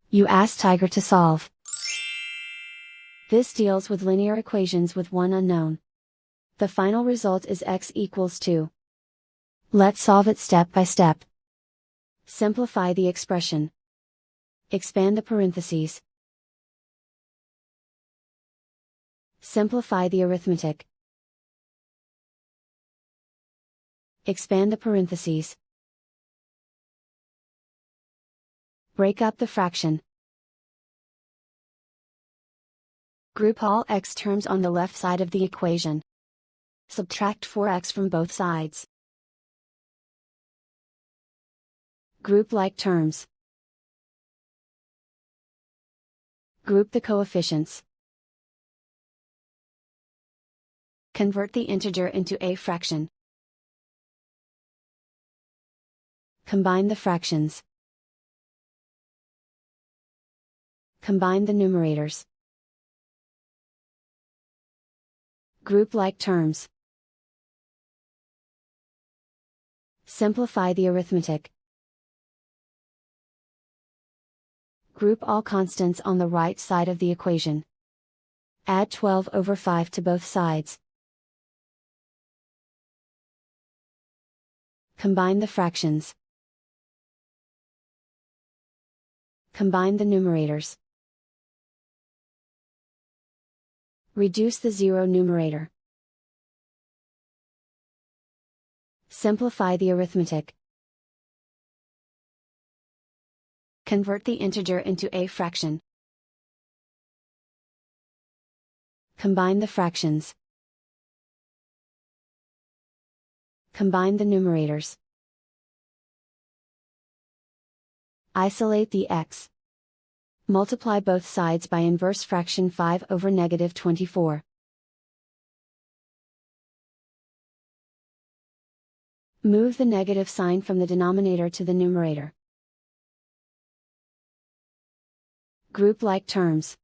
You ask Tiger to solve. This deals with linear equations with one unknown. The final result is x equals 2. Let's solve it step by step. Simplify the expression. Expand the parentheses. Simplify the arithmetic. Expand the parentheses. Break up the fraction. Group all x terms on the left side of the equation. Subtract 4x from both sides. Group like terms. Group the coefficients. Convert the integer into a fraction. Combine the fractions. Combine the numerators. Group like terms. Simplify the arithmetic. Group all constants on the right side of the equation. Add 12 over 5 to both sides. Combine the fractions. Combine the numerators. Reduce the zero numerator. Simplify the arithmetic. Convert the integer into a fraction. Combine the fractions. Combine the numerators. Isolate the x. Multiply both sides by inverse fraction 5 over negative 24. Move the negative sign from the denominator to the numerator. Group like terms.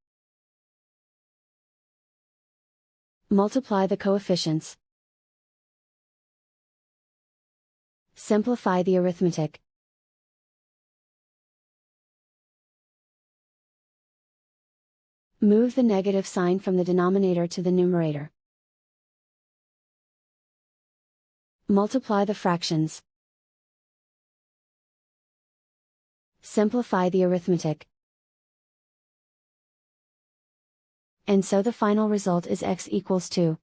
Multiply the coefficients. Simplify the arithmetic. Move the negative sign from the denominator to the numerator. Multiply the fractions. Simplify the arithmetic. And so the final result is x equals 2.